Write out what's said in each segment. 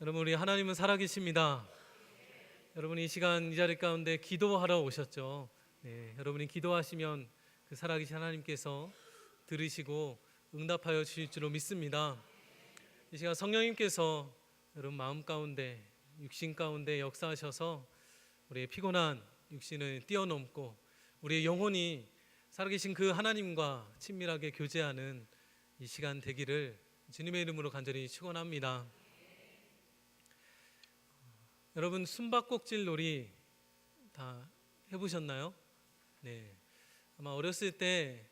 여러분, 우리 하나님은 살아계십니다. 여러분, 이 시간 이 자리 가운데 기도하러 오셨죠. 네, 여러분이 기도하시면 그 살아계신 하나님께서 들으시고 응답하여 주실 줄로 믿습니다. 이 시간 성령님께서 여러분 마음 가운데, 육신 가운데 역사하셔서 우리의 피곤한 육신을 뛰어넘고 우리의 영혼이 살아계신 그 하나님과 친밀하게 교제하는 이 시간 되기를 주님의 이름으로 간절히 축원합니다. 여러분, 숨바꼭질 놀이 다 해보셨나요? 네, 아마 어렸을 때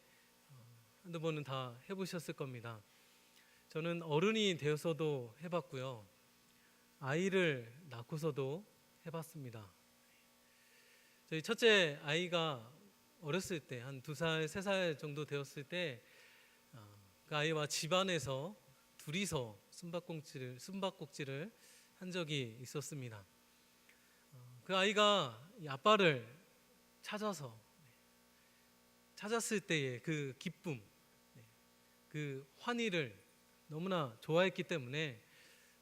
한두 번은 다 해보셨을 겁니다. 저는 어른이 되어서도 해봤고요, 아이를 낳고서도 해봤습니다. 저희 첫째 아이가 어렸을 때 한 2살, 3살 정도 되었을 때 그 아이와 집안에서 둘이서 숨바꼭질을 한 적이 있었습니다. 그 아이가 이 아빠를 찾았을 때의 그 기쁨, 그 환희를 너무나 좋아했기 때문에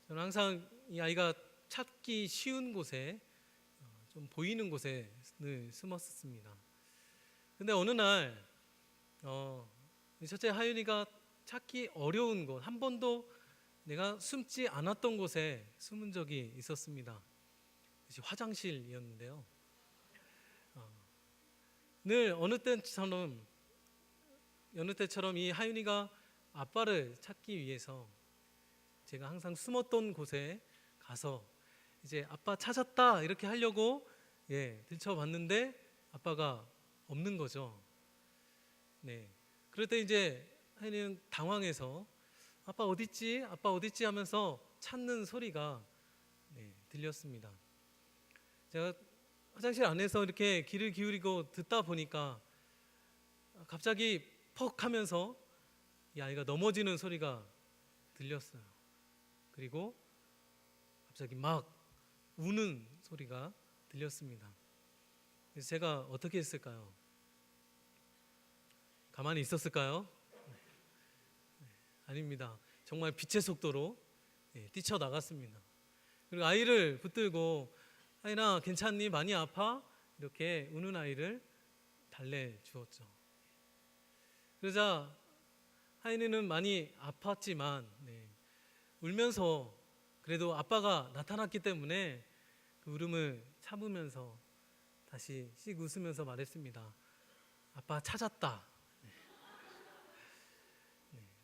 저는 항상 이 아이가 찾기 쉬운 곳에, 좀 보이는 곳에 늘 숨었었습니다. 근데 어느 날 첫째 하윤이가 찾기 어려운 곳, 한 번도 내가 숨지 않았던 곳에 숨은 적이 있었습니다. 그것이 화장실이었는데요. 늘 어느 때처럼 이 하윤이가 아빠를 찾기 위해서 제가 항상 숨었던 곳에 가서 이제 아빠 찾았다 이렇게 하려고 들춰봤는데 아빠가 없는 거죠. 네. 그럴 때 이제 하윤이는 당황해서 아빠 어딨지? 아빠 어딨지? 하면서 찾는 소리가 들렸습니다. 제가 화장실 안에서 이렇게 귀를 기울이고 듣다 보니까 갑자기 퍽 하면서 이 아이가 넘어지는 소리가 들렸어요. 그리고 갑자기 막 우는 소리가 들렸습니다. 그래서 제가 어떻게 했을까요? 가만히 있었을까요? 아닙니다. 정말 빛의 속도로 뛰쳐나갔습니다. 그리고 아이를 붙들고 하윤아 괜찮니? 많이 아파? 이렇게 우는 아이를 달래주었죠. 그러자 하윤이는 많이 아팠지만 울면서 그래도 아빠가 나타났기 때문에 그 울음을 참으면서 다시 씩 웃으면서 말했습니다. 아빠 찾았다.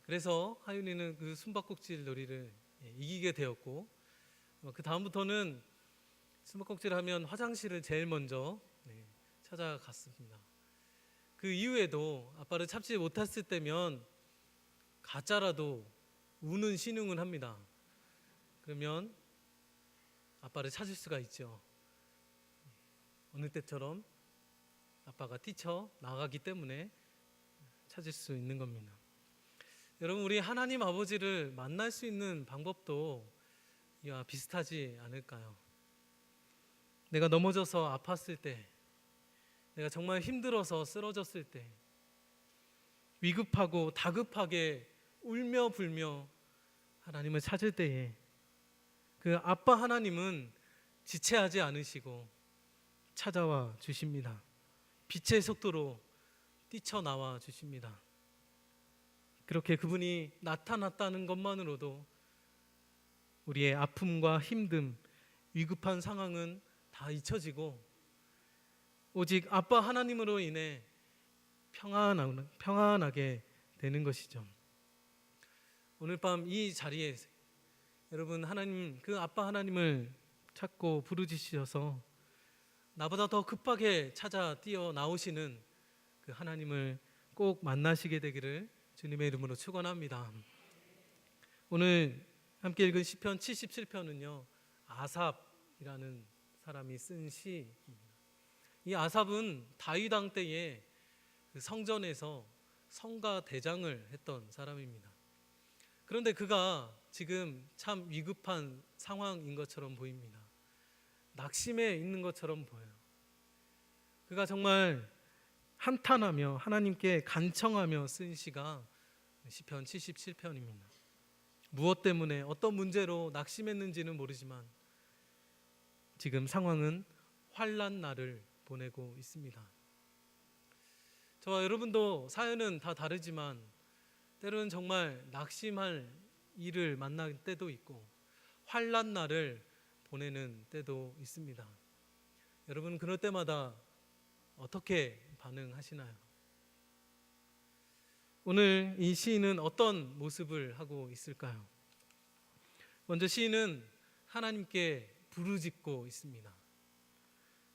그래서 하윤이는 그 숨바꼭질 놀이를 이기게 되었고, 그 다음부터는 숨바꼭질을 하면 화장실을 제일 먼저 찾아갔습니다. 그 이후에도 아빠를 찾지 못했을 때면 가짜라도 우는 신용을 합니다. 그러면 아빠를 찾을 수가 있죠. 어느 때처럼 아빠가 뛰쳐나가기 때문에 찾을 수 있는 겁니다. 여러분, 우리 하나님 아버지를 만날 수 있는 방법도 이와 비슷하지 않을까요? 내가 넘어져서 아팠을 때, 내가 정말 힘들어서 쓰러졌을 때, 위급하고 다급하게 울며 불며 하나님을 찾을 때에 그 아빠 하나님은 지체하지 않으시고 찾아와 주십니다. 빛의 속도로 뛰쳐나와 주십니다. 그렇게 그분이 나타났다는 것만으로도 우리의 아픔과 힘듦, 위급한 상황은 다 잊혀지고 오직 아빠 하나님으로 인해 평안하게 되는 것이죠. 오늘 밤 이 자리에 여러분, 하나님, 그 아빠 하나님을 찾고 부르짖으셔서 나보다 더 급하게 찾아 뛰어나오시는 그 하나님을 꼭 만나시게 되기를 주님의 이름으로 축원합니다. 오늘 함께 읽은 시편 77편은요 아삽이라는 사람이 쓴 시입니다. 이 아삽은 다윗 왕 때에 그 성전에서 성가 대장을 했던 사람입니다. 그런데 그가 지금 참 위급한 상황인 것처럼 보입니다. 낙심해 있는 것처럼 보여요. 그가 정말 한탄하며 하나님께 간청하며 쓴 시가 시편 77편입니다. 무엇 때문에 어떤 문제로 낙심했는지는 모르지만 지금 상황은 환난 날을 보내고 있습니다. 저와 여러분도 사연은 다 다르지만 때로는 정말 낙심할 일을 만날 때도 있고 환난 날을 보내는 때도 있습니다. 여러분 그럴 때마다 어떻게 반응하시나요? 오늘 이 시인은 어떤 모습을 하고 있을까요? 먼저 시인은 하나님께 부르짖고 있습니다.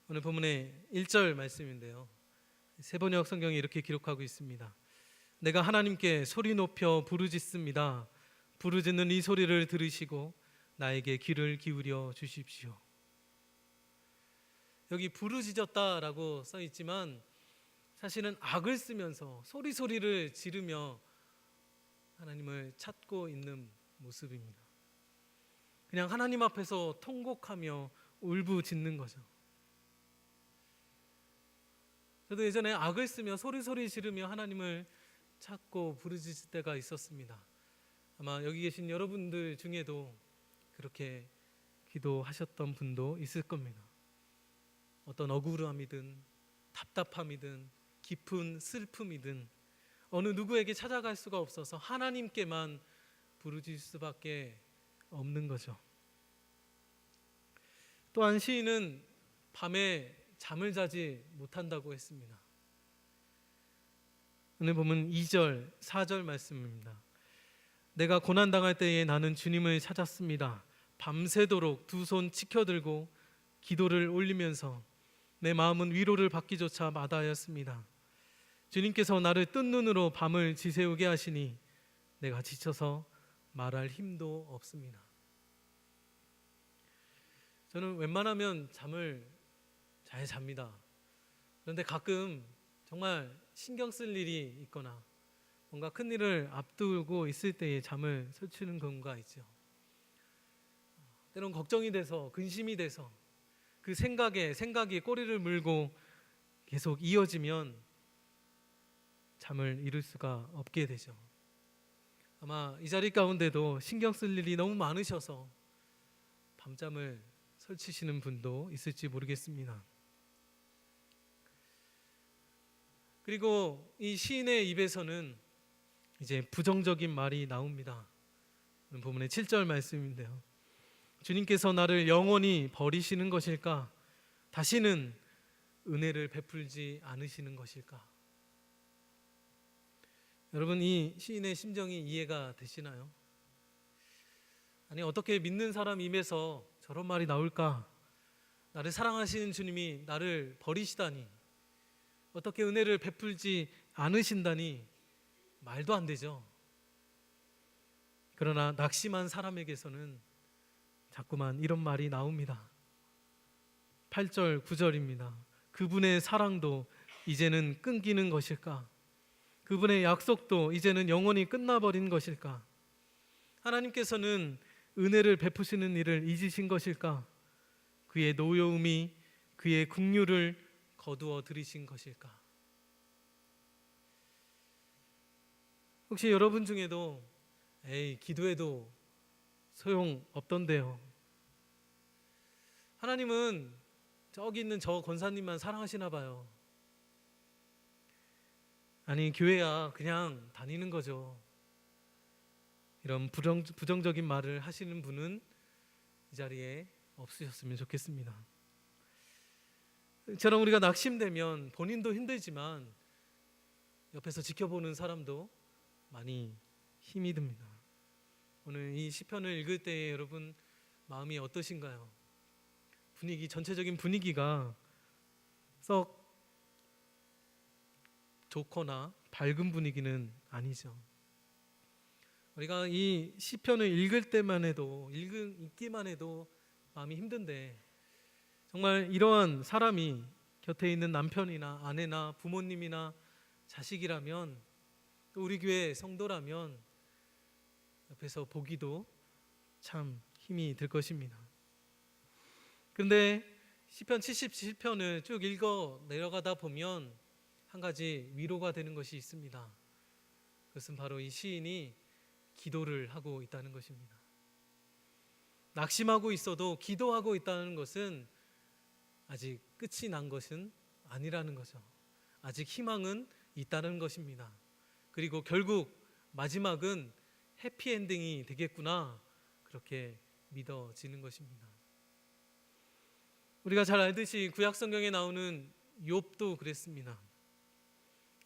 오늘 본문의 1절 말씀인데요. 세번역 성경이 이렇게 기록하고 있습니다. 내가 하나님께 소리 높여 부르짖습니다. 부르짖는 이 소리를 들으시고 나에게 귀를 기울여 주십시오. 여기 부르짖었다라고 써 있지만 사실은 악을 쓰면서 소리를 지르며 하나님을 찾고 있는 모습입니다. 그냥 하나님 앞에서 통곡하며 울부짖는 거죠. 저도 예전에 악을 쓰며 소리 지르며 하나님을 찾고 부르짖을 때가 있었습니다. 아마 여기 계신 여러분들 중에도 그렇게 기도하셨던 분도 있을 겁니다. 어떤 억울함이든 답답함이든 깊은 슬픔이든 어느 누구에게 찾아갈 수가 없어서 하나님께만 부르짖을 수밖에 없는 거죠. 또한 시인은 밤에 잠을 자지 못한다고 했습니다. 오늘 보면 2절, 4절 말씀입니다. 내가 고난당할 때에 나는 주님을 찾았습니다. 밤새도록 두 손 치켜들고 기도를 올리면서 내 마음은 위로를 받기조차 마다하였습니다. 주님께서 나를 뜬 눈으로 밤을 지새우게 하시니 내가 지쳐서 말할 힘도 없습니다. 저는 웬만하면 잠을 잘 잡니다. 그런데 가끔 정말 신경 쓸 일이 있거나 뭔가 큰 일을 앞두고 있을 때에 잠을 설치는 경우가 있죠. 때론 걱정이 돼서 근심이 돼서 그 생각이 꼬리를 물고 계속 이어지면 잠을 이룰 수가 없게 되죠. 아마 이 자리 가운데도 신경 쓸 일이 너무 많으셔서 밤잠을 설치시는 분도 있을지 모르겠습니다. 그리고 이 시인의 입에서는 이제 부정적인 말이 나옵니다. 본문의 7절 말씀인데요. 주님께서 나를 영원히 버리시는 것일까? 다시는 은혜를 베풀지 않으시는 것일까? 여러분 이 시인의 심정이 이해가 되시나요? 아니 어떻게 믿는 사람 입에서 저런 말이 나올까? 나를 사랑하시는 주님이 나를 버리시다니, 어떻게 은혜를 베풀지 않으신다니 말도 안 되죠. 그러나 낙심한 사람에게서는 자꾸만 이런 말이 나옵니다. 8절 9절입니다. 그분의 사랑도 이제는 끊기는 것일까? 그분의 약속도 이제는 영원히 끝나버린 것일까? 하나님께서는 은혜를 베푸시는 일을 잊으신 것일까? 그의 노여움이 그의 긍휼을 거두어 들이신 것일까? 혹시 여러분 중에도 기도해도 소용없던데요, 하나님은 저기 있는 저 권사님만 사랑하시나 봐요. 아니 교회야 그냥 다니는 거죠. 이런 부정적인 말을 하시는 분은 이 자리에 없으셨으면 좋겠습니다. 저런 우리가 낙심되면 본인도 힘들지만 옆에서 지켜보는 사람도 많이 힘이 듭니다. 오늘 이 시편을 읽을 때 여러분 마음이 어떠신가요? 전체적인 분위기가 썩 좋거나 밝은 분위기는 아니죠. 우리가 이 시편을 읽기만 해도 마음이 힘든데 정말 이러한 사람이 곁에 있는 남편이나 아내나 부모님이나 자식이라면, 또 우리 교회 성도라면 옆에서 보기도 참 힘이 들 것입니다. 그런데 시편 77편을 쭉 읽어 내려가다 보면 한 가지 위로가 되는 것이 있습니다. 그것은 바로 이 시인이 기도를 하고 있다는 것입니다. 낙심하고 있어도 기도하고 있다는 것은 아직 끝이 난 것은 아니라는 거죠. 아직 희망은 있다는 것입니다. 그리고 결국 마지막은 해피엔딩이 되겠구나, 그렇게 믿어지는 것입니다. 우리가 잘 알듯이 구약성경에 나오는 욥도 그랬습니다.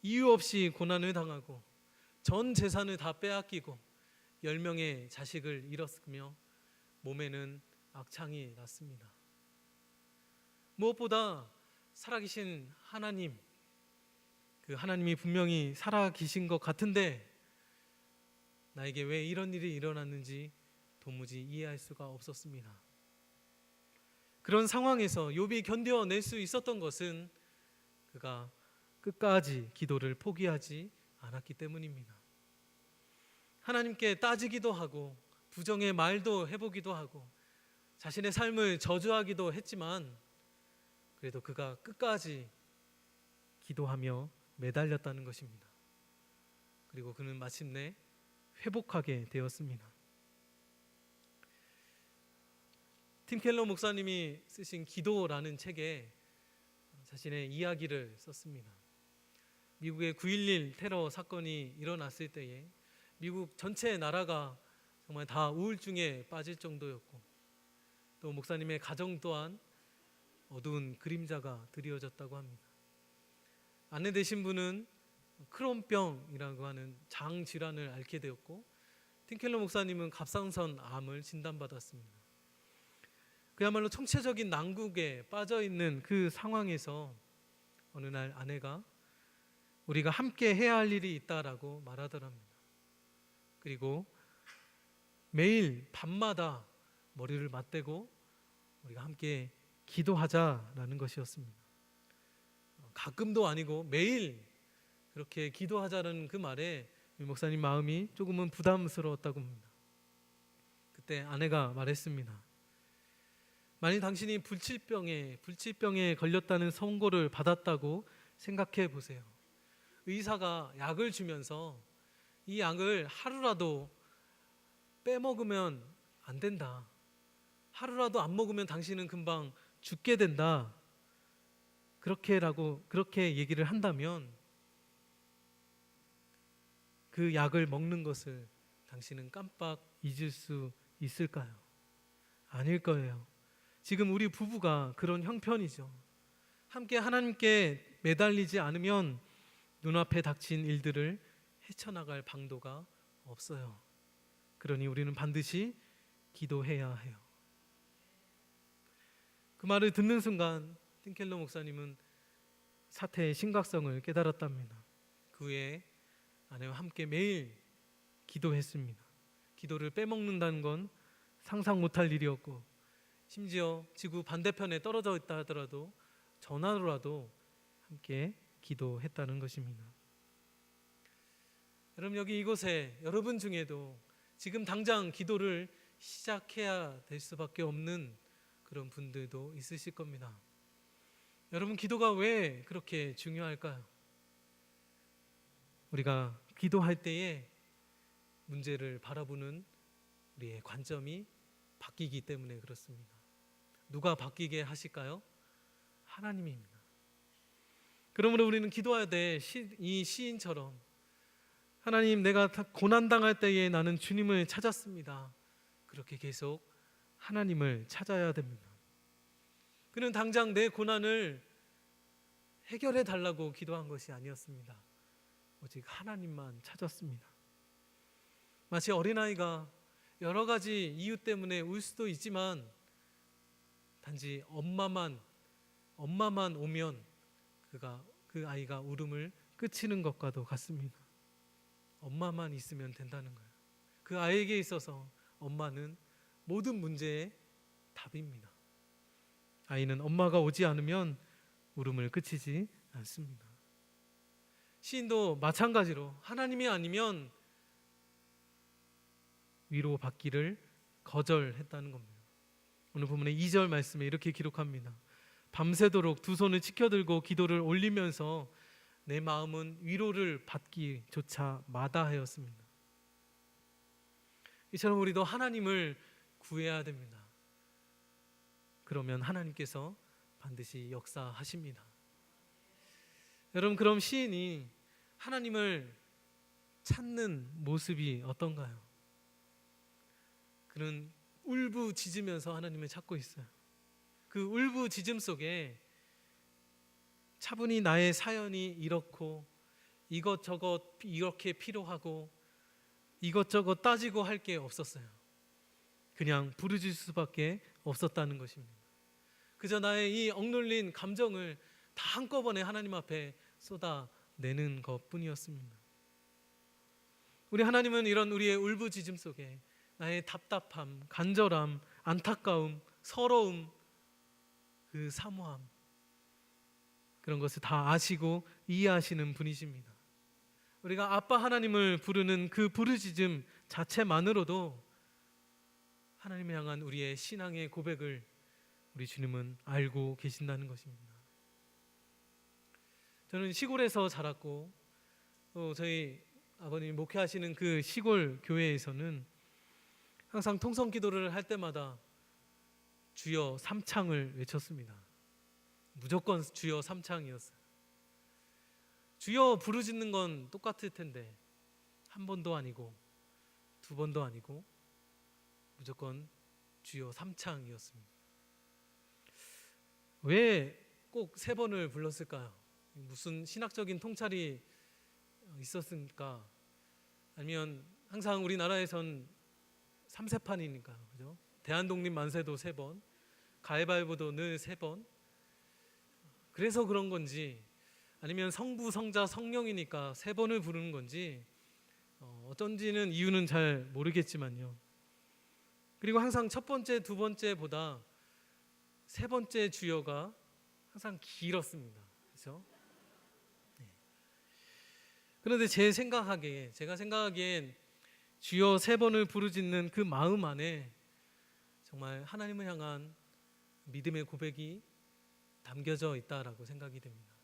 이유 없이 고난을 당하고 전 재산을 다 빼앗기고 10명의 자식을 잃었으며 몸에는 악창이 났습니다. 무엇보다 살아계신 하나님, 그 하나님이 분명히 살아계신 것 같은데 나에게 왜 이런 일이 일어났는지 도무지 이해할 수가 없었습니다. 그런 상황에서 욥이 견뎌낼 수 있었던 것은 그가 끝까지 기도를 포기하지 않았기 때문입니다. 하나님께 따지기도 하고 부정의 말도 해보기도 하고 자신의 삶을 저주하기도 했지만 그래도 그가 끝까지 기도하며 매달렸다는 것입니다. 그리고 그는 마침내 회복하게 되었습니다. 팀 켈러 목사님이 쓰신 기도라는 책에 자신의 이야기를 썼습니다. 미국의 9.11 테러 사건이 일어났을 때에 미국 전체 나라가 정말 다 우울증에 빠질 정도였고 또 목사님의 가정 또한 어두운 그림자가 드리워졌다고 합니다. 아내 되신 분은 크론병이라고 하는 장 질환을 앓게 되었고 팀켈러 목사님은 갑상선 암을 진단받았습니다. 그야말로 총체적인 난국에 빠져있는 그 상황에서 어느 날 아내가 우리가 함께 해야 할 일이 있다라고 말하더랍니다. 그리고 매일 밤마다 머리를 맞대고 우리가 함께 기도하자라는 것이었습니다. 가끔도 아니고 매일 그렇게 기도하자는 그 말에 목사님 마음이 조금은 부담스러웠다고 합니다. 그때 아내가 말했습니다. 만일 당신이 불치병에 걸렸다는 선고를 받았다고 생각해 보세요. 의사가 약을 주면서 이 약을 하루라도 빼먹으면 안 된다. 하루라도 안 먹으면 당신은 금방 죽게 된다. 그렇게 얘기를 한다면 그 약을 먹는 것을 당신은 깜빡 잊을 수 있을까요? 아닐 거예요. 지금 우리 부부가 그런 형편이죠. 함께 하나님께 매달리지 않으면 눈앞에 닥친 일들을 헤쳐나갈 방도가 없어요. 그러니 우리는 반드시 기도해야 해요. 그 말을 듣는 순간 팀켈러 목사님은 사태의 심각성을 깨달았답니다. 그 후에 아내와 함께 매일 기도했습니다. 기도를 빼먹는다는 건 상상 못할 일이었고 심지어 지구 반대편에 떨어져 있다 하더라도 전화로라도 함께 기도했다는 것입니다. 여러분, 여기 이곳에 여러분 중에도 지금 당장 기도를 시작해야 될 수밖에 없는 그런 분들도 있으실 겁니다. 여러분, 기도가 왜 그렇게 중요할까요? 우리가 기도할 때에 문제를 바라보는 우리의 관점이 바뀌기 때문에 그렇습니다. 누가 바뀌게 하실까요? 하나님입니다. 그러므로 우리는 기도해야 돼. 이 시인처럼 하나님, 내가 고난당할 때에 나는 주님을 찾았습니다. 그렇게 계속 하나님을 찾아야 됩니다. 그는 당장 내 고난을 해결해 달라고 기도한 것이 아니었습니다. 오직 하나님만 찾았습니다. 마치 어린아이가 여러 가지 이유 때문에 울 수도 있지만 단지 엄마만 오면 그 아이가 울음을 그치는 것과도 같습니다. 엄마만 있으면 된다는 거예요. 그 아이에게 있어서 엄마는 모든 문제의 답입니다. 아이는 엄마가 오지 않으면 울음을 그치지 않습니다. 시인도 마찬가지로 하나님이 아니면 위로받기를 거절했다는 겁니다. 오늘 본문의 2절 말씀에 이렇게 기록합니다. 밤새도록 두 손을 치켜들고 기도를 올리면서 내 마음은 위로를 받기조차 마다하였습니다. 이처럼 우리도 하나님을 구해야 됩니다. 그러면 하나님께서 반드시 역사하십니다. 여러분, 그럼 시인이 하나님을 찾는 모습이 어떤가요? 그는 울부짖으면서 하나님을 찾고 있어요. 그 울부짖음 속에 차분히 나의 사연이 이렇고 이것저것 이렇게 필요하고 이것저것 따지고 할 게 없었어요. 그냥 부르짖을 수밖에 없었다는 것입니다. 그저 나의 이 억눌린 감정을 다 한꺼번에 하나님 앞에 쏟아내는 것뿐이었습니다. 우리 하나님은 이런 우리의 울부짖음 속에 나의 답답함, 간절함, 안타까움, 서러움, 그 사모함, 그런 것을 다 아시고 이해하시는 분이십니다. 우리가 아빠 하나님을 부르는 그 부르짖음 자체만으로도 하나님을 향한 우리의 신앙의 고백을 우리 주님은 알고 계신다는 것입니다. 저는 시골에서 자랐고 또 저희 아버님이 목회하시는 그 시골 교회에서는 항상 통성 기도를 할 때마다 주여 삼창을 외쳤습니다. 무조건 주여 삼창이었어요. 주여 부르짖는 건 똑같을 텐데 한 번도 아니고 두 번도 아니고 무조건 주여 삼창이었습니다. 왜 꼭 세 번을 불렀을까요? 무슨 신학적인 통찰이 있었습니까? 아니면 항상 우리나라에선 3세판이니까요, 그죠? 대한독립 만세도 3번, 가위바위보도 늘 3번. 그래서 그런 건지, 아니면 성부, 성자, 성령이니까 3번을 부르는 건지, 어쩐지는 이유는 잘 모르겠지만요. 그리고 항상 첫 번째, 두 번째보다 세 번째 주여가 항상 길었습니다. 그렇죠? 네. 그런데 제가 생각하기엔 주여 3번을 부르짖는 그 마음 안에 정말 하나님을 향한 믿음의 고백이 담겨져 있다라고 생각이 됩니다.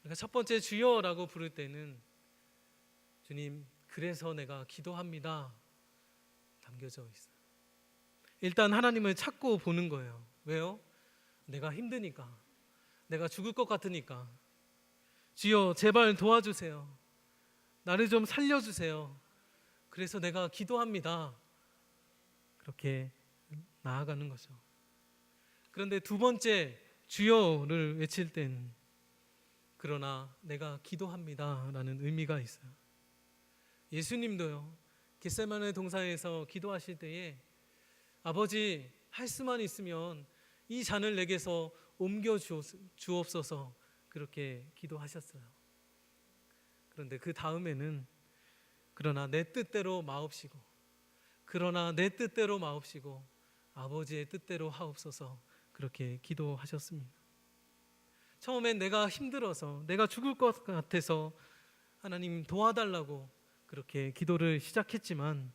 그러니까 첫 번째 주여라고 부를 때는 주님, 그래서 내가 기도합니다 담겨져 있어요. 일단 하나님을 찾고 보는 거예요. 왜요? 내가 힘드니까, 내가 죽을 것 같으니까. 주여 제발 도와주세요. 나를 좀 살려주세요. 그래서 내가 기도합니다. 그렇게 나아가는 거죠. 그런데 두 번째 주여를 외칠 땐 그러나 내가 기도합니다 라는 의미가 있어요. 예수님도요, 겟세마네 동산에서 기도하실 때에 아버지, 할 수만 있으면 이 잔을 내게서 옮겨 주옵소서 그렇게 기도하셨어요. 그런데 그 다음에는 그러나 내 뜻대로 마옵시고, 그러나 내 뜻대로 마옵시고 아버지의 뜻대로 하옵소서 그렇게 기도하셨습니다. 처음엔 내가 힘들어서, 내가 죽을 것 같아서 하나님 도와달라고 그렇게 기도를 시작했지만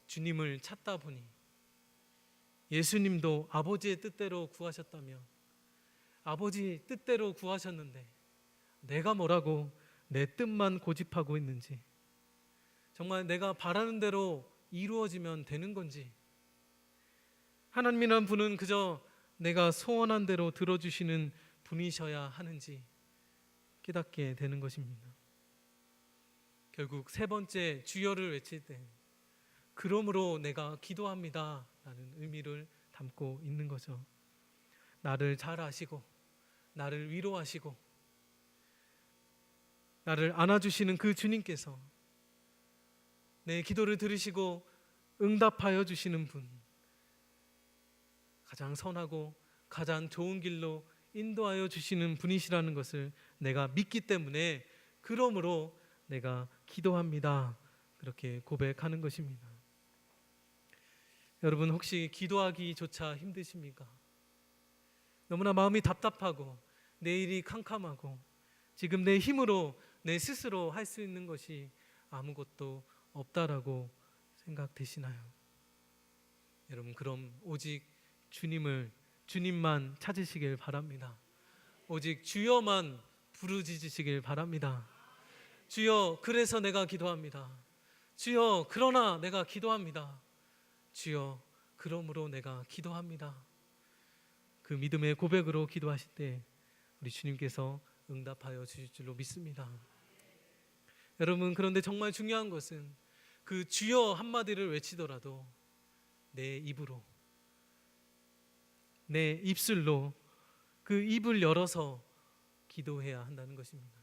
주님을 찾다 보니 예수님도 아버지의 뜻대로 구하셨다며, 아버지 뜻대로 구하셨는데 내가 뭐라고 내 뜻만 고집하고 있는지, 정말 내가 바라는 대로 이루어지면 되는 건지, 하나님이란 분은 그저 내가 소원한 대로 들어주시는 분이셔야 하는지 깨닫게 되는 것입니다. 결국 세 번째 주여를 외칠 때 그러므로 내가 기도합니다 라는 의미를 담고 있는 거죠. 나를 잘 아시고 나를 위로하시고 나를 안아주시는 그 주님께서 내 기도를 들으시고 응답하여 주시는 분, 가장 선하고 가장 좋은 길로 인도하여 주시는 분이시라는 것을 내가 믿기 때문에 그러므로 내가 기도합니다 그렇게 고백하는 것입니다. 여러분, 혹시 기도하기조차 힘드십니까? 너무나 마음이 답답하고 내일이 캄캄하고 지금 내 힘으로 내 스스로 할 수 있는 것이 아무것도 없다라고 생각되시나요? 여러분, 그럼 오직 주님만 찾으시길 바랍니다. 오직 주여만 부르짖으시길 바랍니다. 주여, 그래서 내가 기도합니다. 주여 그러나 내가 기도합니다. 주여 그러므로 내가 기도합니다. 그 믿음의 고백으로 기도하실 때 우리 주님께서 응답하여 주실 줄로 믿습니다. 여러분, 그런데 정말 중요한 것은 그 주여 한마디를 외치더라도 내 입으로, 내 입술로 그 입을 열어서 기도해야 한다는 것입니다.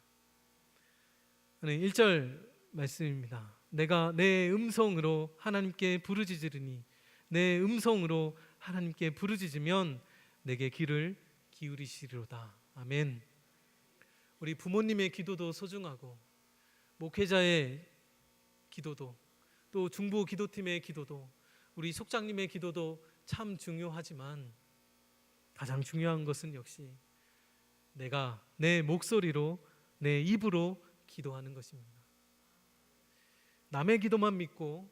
1절 말씀입니다. 내가 내 음성으로 하나님께 부르짖으리니, 내 음성으로 하나님께 부르짖으면 내게 귀를 기울이시리로다. 아멘. 우리 부모님의 기도도 소중하고, 목회자의 기도도, 또 중보 기도팀의 기도도, 우리 속장님의 기도도 참 중요하지만 가장 중요한 것은 역시 내가 내 목소리로, 내 입으로 기도하는 것입니다. 남의 기도만 믿고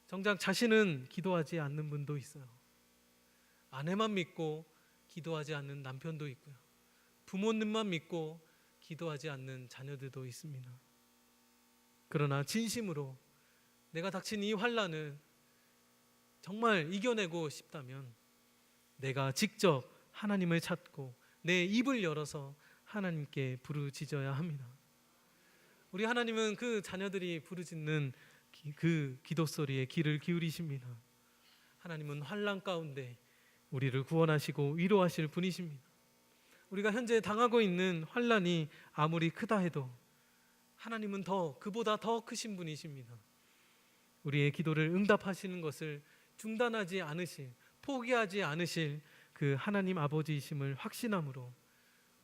정작 자신은 기도하지 않는 분도 있어요. 아내만 믿고 기도하지 않는 남편도 있고요. 부모님만 믿고 기도하지 않는 자녀들도 있습니다. 그러나 진심으로 내가 닥친 이 환난을 정말 이겨내고 싶다면 내가 직접 하나님을 찾고 내 입을 열어서 하나님께 부르짖어야 합니다. 우리 하나님은 그 자녀들이 부르짖는 그 기도 소리에 귀를 기울이십니다. 하나님은 환난 가운데 우리를 구원하시고 위로하실 분이십니다. 우리가 현재 당하고 있는 환난이 아무리 크다 해도 하나님은 그보다 더 크신 분이십니다. 우리의 기도를 응답하시는 것을 중단하지 않으실, 포기하지 않으실 그 하나님 아버지이심을 확신함으로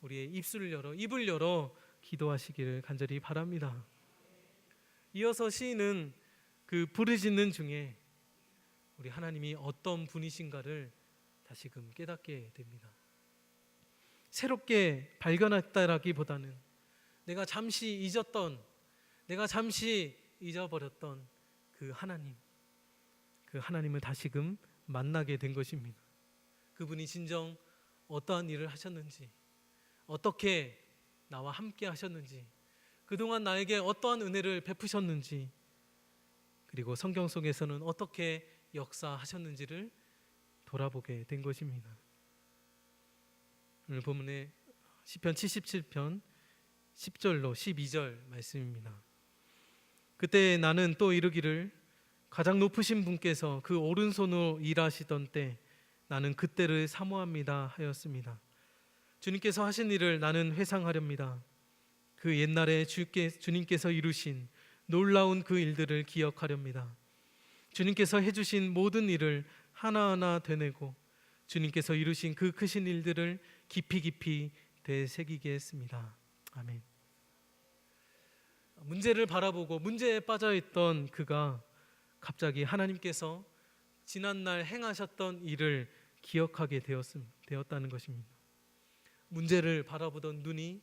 우리의 입을 열어 기도하시기를 간절히 바랍니다. 이어서 시인은 그 부르짖는 중에 우리 하나님이 어떤 분이신가를 다시금 깨닫게 됩니다. 새롭게 발견했다라기보다는 내가 잠시 잊었던, 내가 잠시 잊어버렸던 그 하나님을 다시금 만나게 된 것입니다. 그분이 진정 어떠한 일을 하셨는지, 어떻게 나와 함께 하셨는지, 그동안 나에게 어떠한 은혜를 베푸셨는지, 그리고 성경 속에서는 어떻게 역사하셨는지를 돌아보게 된 것입니다. 오늘 본문의 시편 77편 10절로 12절 말씀입니다. 그때 나는 또 이르기를 가장 높으신 분께서 그 오른손으로 일하시던 때 나는 그때를 사모합니다 하였습니다. 주님께서 하신 일을 나는 회상하렵니다. 그 옛날에 주님께서 이루신 놀라운 그 일들을 기억하렵니다. 주님께서 해주신 모든 일을 하나하나 되뇌고 주님께서 이루신 그 크신 일들을 깊이 되새기게 했습니다. 아멘. 문제를 바라보고 문제에 빠져있던 그가 갑자기 하나님께서 지난날 행하셨던 일을 기억하게 되었다는 것입니다. 문제를 바라보던 눈이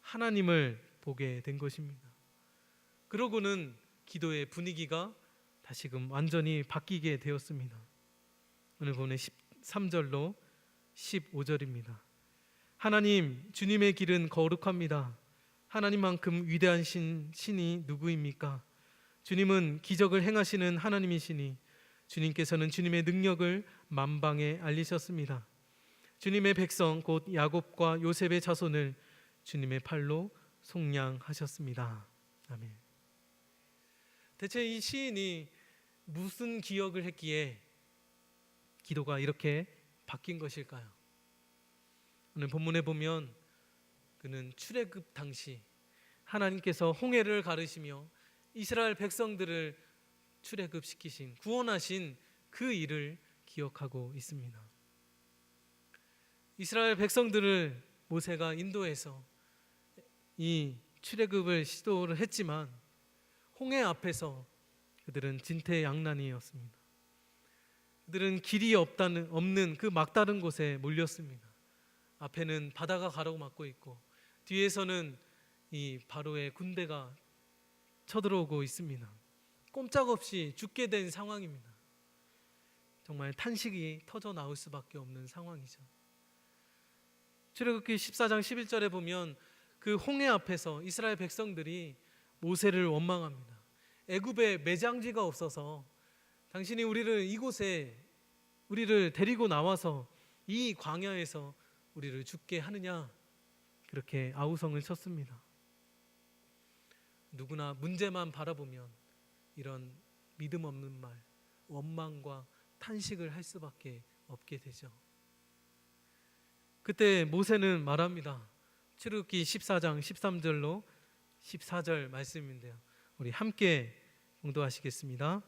하나님을 보게 된 것입니다. 그러고는 기도의 분위기가 다시금 완전히 바뀌게 되었습니다. 오늘 보면 13절로 15절입니다. 하나님, 주님의 길은 거룩합니다. 하나님만큼 위대한 신이 누구입니까? 주님은 기적을 행하시는 하나님이시니 주님께서는 주님의 능력을 만방에 알리셨습니다. 주님의 백성 곧 야곱과 요셉의 자손을 주님의 팔로 속량하셨습니다. 아멘. 대체 이 시인이 무슨 기억을 했기에 기도가 이렇게 바뀐 것일까요? 오늘 본문에 보면 그는 출애굽 당시 하나님께서 홍해를 가르시며 이스라엘 백성들을 출애굽시키신, 구원하신 그 일을 기억하고 있습니다. 이스라엘 백성들을 모세가 인도해서 이 출애굽을 시도를 했지만 홍해 앞에서 그들은 진퇴양난이었습니다. 그들은 길이 없는 그 막다른 곳에 몰렸습니다. 앞에는 바다가 가로막고 있고 뒤에서는 이 바로의 군대가 쳐들어오고 있습니다. 꼼짝없이 죽게 된 상황입니다. 정말 탄식이 터져 나올 수밖에 없는 상황이죠. 출애굽기 14장 11절에 보면 그 홍해 앞에서 이스라엘 백성들이 모세를 원망합니다. 애굽에 매장지가 없어서 당신이 우리를 이곳에 우리를 데리고 나와서 이 광야에서 우리를 죽게 하느냐, 그렇게 아우성을 쳤습니다. 누구나 문제만 바라보면 이런 믿음 없는 말, 원망과 탄식을 할 수밖에 없게 되죠. 그때 모세는 말합니다. 출애굽기 14장 13절로 14절 말씀인데요, 우리 함께 봉독하시겠습니다.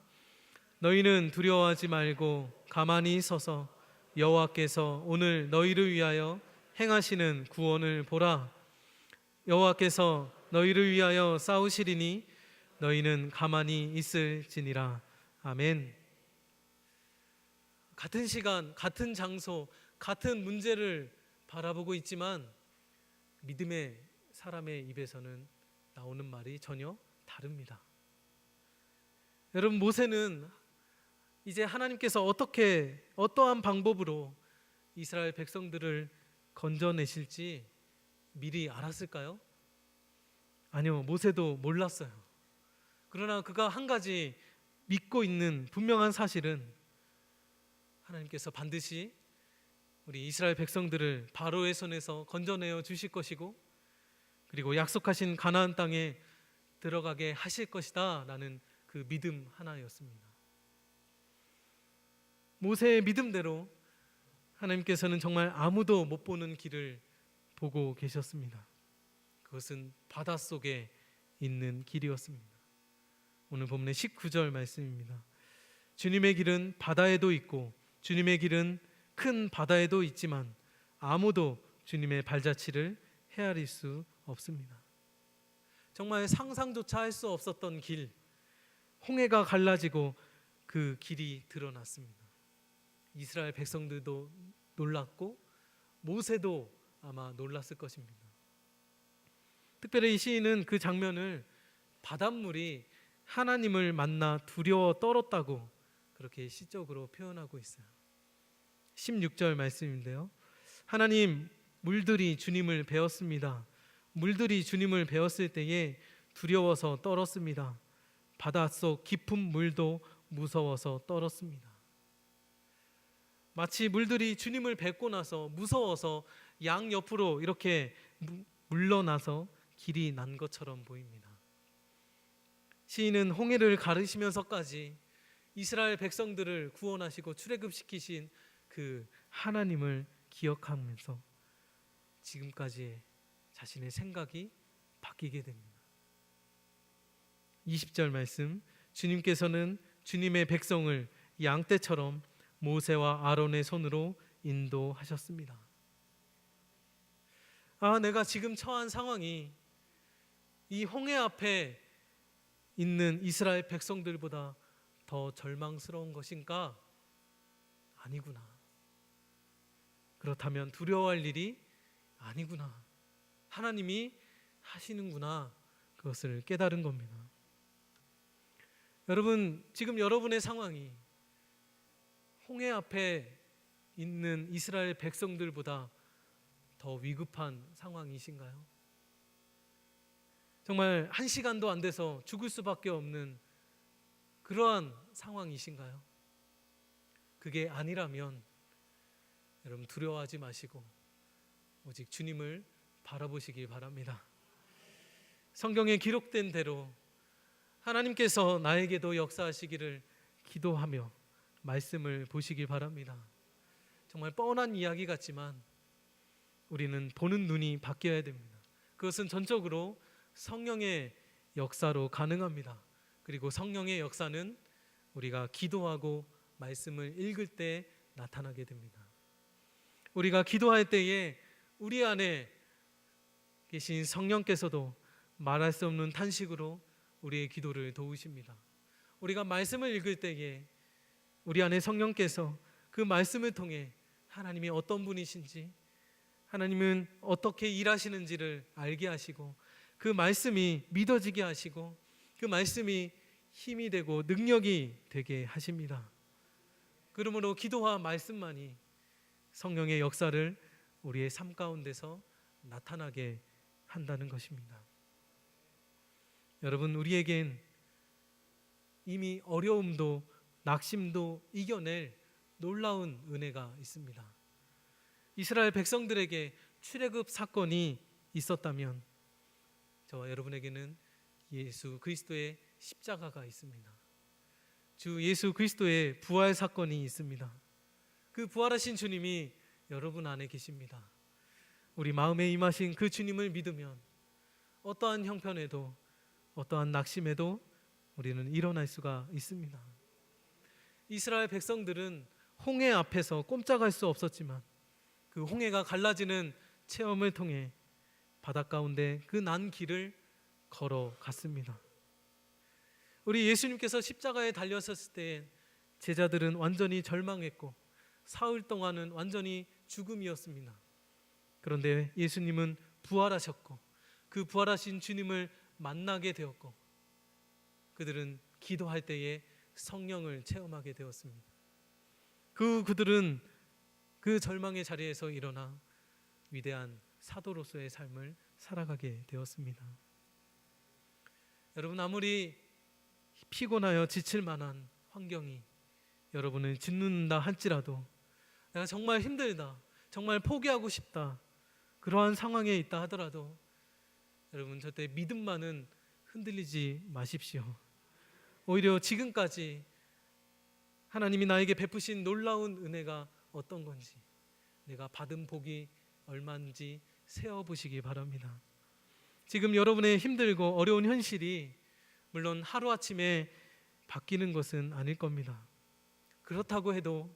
너희는 두려워하지 말고 가만히 서서 여호와께서 오늘 너희를 위하여 행하시는 구원을 보라. 여호와께서 너희를 위하여 싸우시리니 너희는 가만히 있을지니라. 아멘. 같은 시간, 같은 장소, 같은 문제를 바라보고 있지만 믿음의 사람의 입에서는 나오는 말이 전혀 다릅니다. 여러분, 모세는 이제 하나님께서 어떠한 방법으로 이스라엘 백성들을 건져내실지 미리 알았을까요? 아니요, 모세도 몰랐어요. 그러나 그가 한 가지 믿고 있는 분명한 사실은 하나님께서 반드시 우리 이스라엘 백성들을 바로의 손에서 건져내어 주실 것이고, 그리고 약속하신 가나안 땅에 들어가게 하실 것이다 라는 그 믿음 하나였습니다. 모세의 믿음대로 하나님께서는 정말 아무도 못 보는 길을 보고 계셨습니다. 그것은 바닷속에 있는 길이었습니다. 오늘 본문의 19절 말씀입니다. 주님의 길은 바다에도 있고 주님의 길은 큰 바다에도 있지만 아무도 주님의 발자취를 헤아릴 수 없습니다. 정말 상상조차 할 수 없었던 길, 홍해가 갈라지고 그 길이 드러났습니다. 이스라엘 백성들도 놀랐고 모세도 아마 놀랐을 것입니다. 특별히 이 시인은 그 장면을 바닷물이 하나님을 만나 두려워 떨었다고 그렇게 시적으로 표현하고 있어요. 16절 말씀인데요, 하나님, 물들이 주님을 배웠습니다. 물들이 주님을 배웠을 때에 두려워서 떨었습니다. 바닷속 깊은 물도 무서워서 떨었습니다. 마치 물들이 주님을 뵙고 나서 무서워서 양옆으로 이렇게 물러나서 길이 난 것처럼 보입니다. 시인은 홍해를 가르시면서까지 이스라엘 백성들을 구원하시고 출애굽시키신 그 하나님을 기억하면서 지금까지의 자신의 생각이 바뀌게 됩니다. 20절 말씀, 주님께서는 주님의 백성을 양떼처럼 모세와 아론의 손으로 인도하셨습니다. 내가 지금 처한 상황이 이 홍해 앞에 있는 이스라엘 백성들보다 더 절망스러운 것인가? 아니구나. 그렇다면 두려워할 일이 아니구나. 하나님이 하시는구나. 그것을 깨달은 겁니다. 여러분, 지금 여러분의 상황이 홍해 앞에 있는 이스라엘 백성들보다 더 위급한 상황이신가요? 정말 한 시간도 안 돼서 죽을 수밖에 없는 그러한 상황이신가요? 그게 아니라면 여러분 두려워하지 마시고 오직 주님을 바라보시길 바랍니다. 성경에 기록된 대로 하나님께서 나에게도 역사하시기를 기도하며 말씀을 보시길 바랍니다. 정말 뻔한 이야기 같지만 우리는 보는 눈이 바뀌어야 됩니다. 그것은 전적으로 성령의 역사로 가능합니다. 그리고 성령의 역사는 우리가 기도하고 말씀을 읽을 때 나타나게 됩니다. 우리가 기도할 때에 우리 안에 계신 성령께서도 말할 수 없는 탄식으로 우리의 기도를 도우십니다. 우리가 말씀을 읽을 때에 우리 안에 성령께서 그 말씀을 통해 하나님이 어떤 분이신지, 하나님은 어떻게 일하시는지를 알게 하시고 그 말씀이 믿어지게 하시고 그 말씀이 힘이 되고 능력이 되게 하십니다. 그러므로 기도와 말씀만이 성령의 역사를 우리의 삶 가운데서 나타나게 한다는 것입니다. 여러분, 우리에겐 이미 어려움도 낙심도 이겨낼 놀라운 은혜가 있습니다. 이스라엘 백성들에게 출애굽 사건이 있었다면 저와 여러분에게는 예수 그리스도의 십자가가 있습니다. 주 예수 그리스도의 부활 사건이 있습니다. 그 부활하신 주님이 여러분 안에 계십니다. 우리 마음에 임하신 그 주님을 믿으면 어떠한 형편에도 어떠한 낙심에도 우리는 일어날 수가 있습니다. 이스라엘 백성들은 홍해 앞에서 꼼짝할 수 없었지만 그 홍해가 갈라지는 체험을 통해 바닷가운데 그 난 길을 걸어갔습니다. 우리 예수님께서 십자가에 달렸었을 때 제자들은 완전히 절망했고 사흘 동안은 완전히 죽음이었습니다. 그런데 예수님은 부활하셨고 그 부활하신 주님을 만나게 되었고 그들은 기도할 때에 성령을 체험하게 되었습니다. 그들은 그 절망의 자리에서 일어나 위대한 사도로서의 삶을 살아가게 되었습니다. 여러분, 아무리 피곤하여 지칠 만한 환경이 여러분을 짓는다 할지라도 내가 정말 힘들다, 정말 포기하고 싶다, 그러한 상황에 있다 하더라도 여러분 절대 믿음만은 흔들리지 마십시오. 오히려 지금까지 하나님이 나에게 베푸신 놀라운 은혜가 어떤 건지 내가 받은 복이 얼마인지 세어보시기 바랍니다. 지금 여러분의 힘들고 어려운 현실이 물론 하루아침에 바뀌는 것은 아닐 겁니다. 그렇다고 해도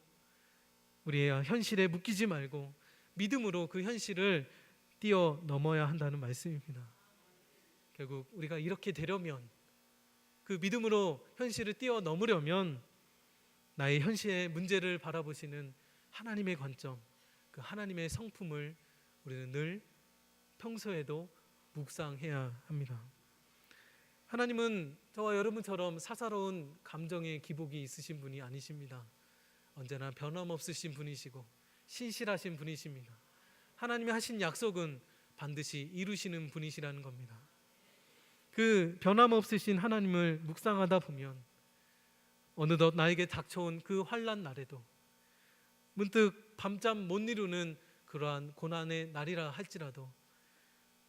우리의 현실에 묶이지 말고 믿음으로 그 현실을 뛰어넘어야 한다는 말씀입니다. 결국 우리가 이렇게 되려면 그 믿음으로 현실을 뛰어넘으려면 나의 현실의 문제를 바라보시는 하나님의 관점, 그 하나님의 성품을 우리는 늘 평소에도 묵상해야 합니다. 하나님은 저와 여러분처럼 사사로운 감정의 기복이 있으신 분이 아니십니다. 언제나 변함없으신 분이시고 신실하신 분이십니다. 하나님이 하신 약속은 반드시 이루시는 분이시라는 겁니다. 그 변함없으신 하나님을 묵상하다 보면 어느덧 나에게 닥쳐온 그 환난 날에도 문득 밤잠 못 이루는 그러한 고난의 날이라 할지라도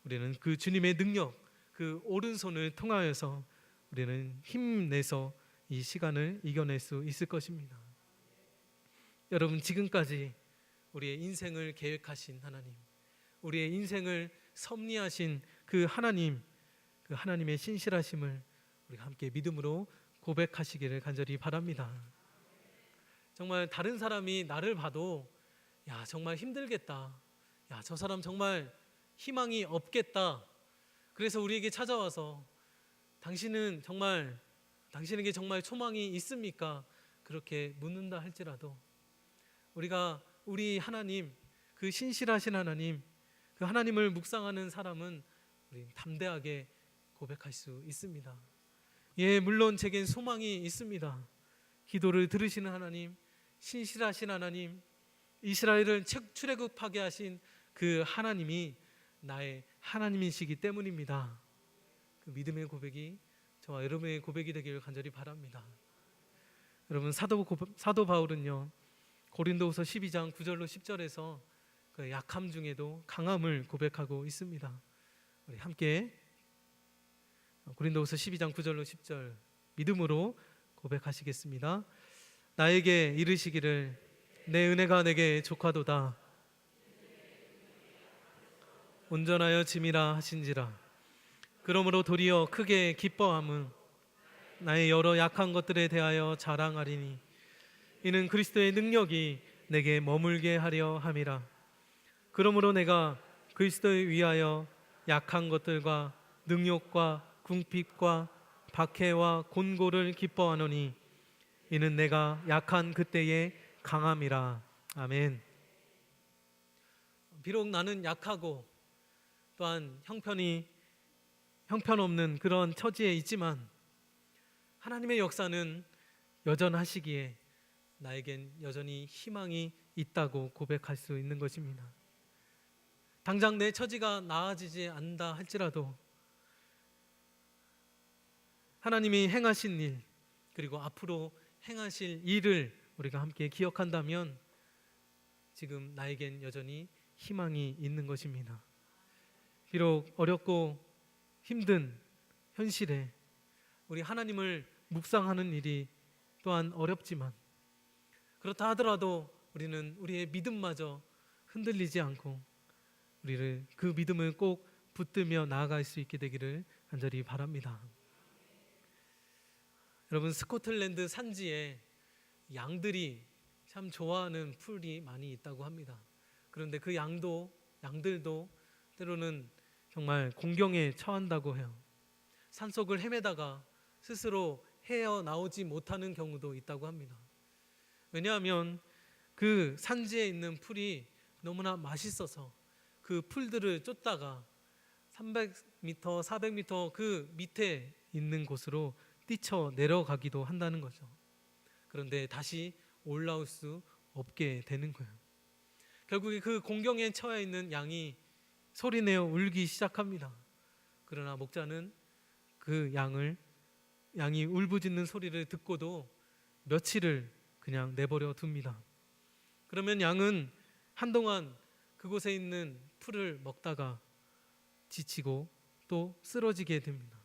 우리는 그 주님의 능력, 그 오른손을 통하여서 우리는 힘내서 이 시간을 이겨낼 수 있을 것입니다. 여러분, 지금까지 우리의 인생을 계획하신 하나님, 우리의 인생을 섭리하신 그 하나님, 그 하나님의 신실하심을 우리가 함께 믿음으로 고백하시기를 간절히 바랍니다. 정말 다른 사람이 나를 봐도 야, 정말 힘들겠다, 야, 저 사람 정말 희망이 없겠다, 그래서 우리에게 찾아와서 당신에게 정말 소망이 있습니까? 그렇게 묻는다 할지라도 우리가 우리 하나님, 그 신실하신 하나님, 그 하나님을 묵상하는 사람은 우리 담대하게 고백할 수 있습니다. 예, 물론 제겐 소망이 있습니다. 기도를 들으시는 하나님, 신실하신 하나님, 이스라엘을 출애굽하게 하신 그 하나님이 나의 하나님이시기 때문입니다. 그 믿음의 고백이 저와 여러분의 고백이 되기를 간절히 바랍니다. 여러분, 사도 바울은요, 고린도후서 12장 9절로 10절에서 그 약함 중에도 강함을 고백하고 있습니다. 우리 함께 고린도후서 12장 9절로 10절 믿음으로 고백하시겠습니다. 나에게 이르시기를 내 은혜가 내게 족하도다. 온전하여 짐이라 하신지라. 그러므로 도리어 크게 기뻐함은 나의 여러 약한 것들에 대하여 자랑하리니 이는 그리스도의 능력이 내게 머물게 하려 함이라. 그러므로 내가 그리스도에 위하여 약한 것들과 능욕과 궁핍과 박해와 곤고를 기뻐하노니 이는 내가 약한 그때의 강함이라. 아멘. 비록 나는 약하고 또한 형편없는 그런 처지에 있지만 하나님의 역사는 여전하시기에 나에겐 여전히 희망이 있다고 고백할 수 있는 것입니다. 당장 내 처지가 나아지지 않는다 할지라도 하나님이 행하신 일, 그 그리고 앞으로 행하실 일을 우리가 함께 기억한다면 지금 나에겐 여전히 희망이 있는 것입니다. 비록 어렵고 힘든 현실에 우리 하나님을 묵상하는 일이 또한 어렵지만, 그렇다 하더라도 우리는 우리의 믿음마저 흔들리지 않고 우리를 그 믿음을 꼭 붙들며 나아갈 수 있게 되기를 간절히 바랍니다. 여러분, 스코틀랜드 산지에 양들이 참 좋아하는 풀이 많이 있다고 합니다. 그런데 그 양들도 때로는 정말 공경에 처한다고 해요. 산속을 헤매다가 스스로 헤어나오지 못하는 경우도 있다고 합니다. 왜냐하면 그 산지에 있는 풀이 너무나 맛있어서 그 풀들을 쫓다가 300m, 400m 그 밑에 있는 곳으로 뛰쳐 내려가기도 한다는 거죠. 그런데 다시 올라올 수 없게 되는 거예요. 결국에 그 공경에 처해 있는 양이 소리내어 울기 시작합니다. 그러나 목자는 그 양이 울부짖는 소리를 듣고도 며칠을 그냥 내버려 둡니다. 그러면 양은 한동안 그곳에 있는 풀을 먹다가 지치고 또 쓰러지게 됩니다.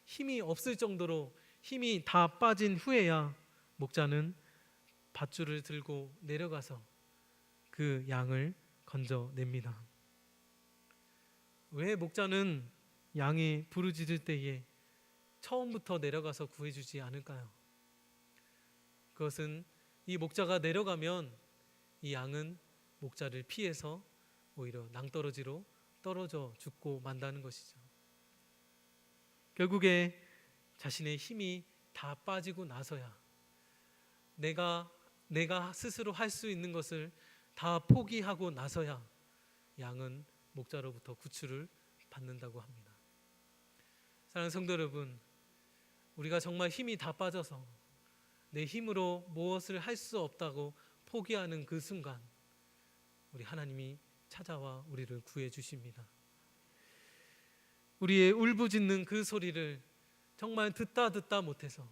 힘이 없을 정도로 힘이 다 빠진 후에야 목자는 밧줄을 들고 내려가서 그 양을 건져냅니다. 왜 목자는 양이 부르짖을 때에 처음부터 내려가서 구해주지 않을까요? 그것은 이 목자가 내려가면 이 양은 목자를 피해서 오히려 낭떠러지로 떨어져 죽고 만다는 것이죠. 결국에 자신의 힘이 다 빠지고 나서야 내가 스스로 할 수 있는 것을 다 포기하고 나서야 양은 목자로부터 구출을 받는다고 합니다. 사랑하는 성도 여러분, 우리가 정말 힘이 다 빠져서 내 힘으로 무엇을 할 수 없다고 포기하는 그 순간 우리 하나님이 찾아와 우리를 구해 주십니다. 우리의 울부짖는 그 소리를 정말 듣다 못해서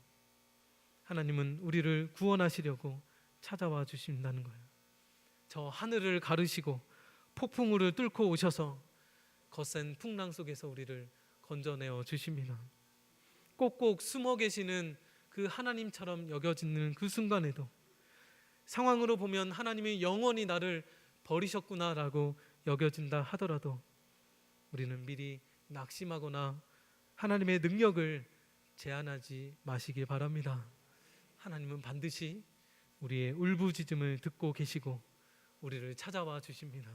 하나님은 우리를 구원하시려고 찾아와 주신다는 거예요. 저 하늘을 가르시고 폭풍우를 뚫고 오셔서 거센 풍랑 속에서 우리를 건져내어 주십니다. 꼭꼭 숨어 계시는 그 하나님처럼 여겨지는 그 순간에도 상황으로 보면 하나님이 영원히 나를 버리셨구나라고 여겨진다 하더라도 우리는 미리 낙심하거나 하나님의 능력을 제한하지 마시길 바랍니다. 하나님은 반드시 우리의 울부짖음을 듣고 계시고 우리를 찾아와 주십니다.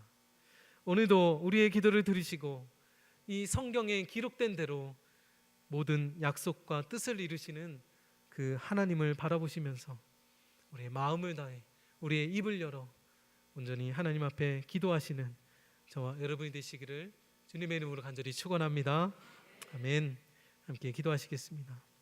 오늘도 우리의 기도를 들으시고 이 성경에 기록된 대로 모든 약속과 뜻을 이루시는 그 하나님을 바라보시면서 우리의 마음을 다해 우리의 입을 열어 온전히 하나님 앞에 기도하시는 저와 여러분이 되시기를 주님의 이름으로 간절히 축원합니다. 아멘. 함께 기도하시겠습니다.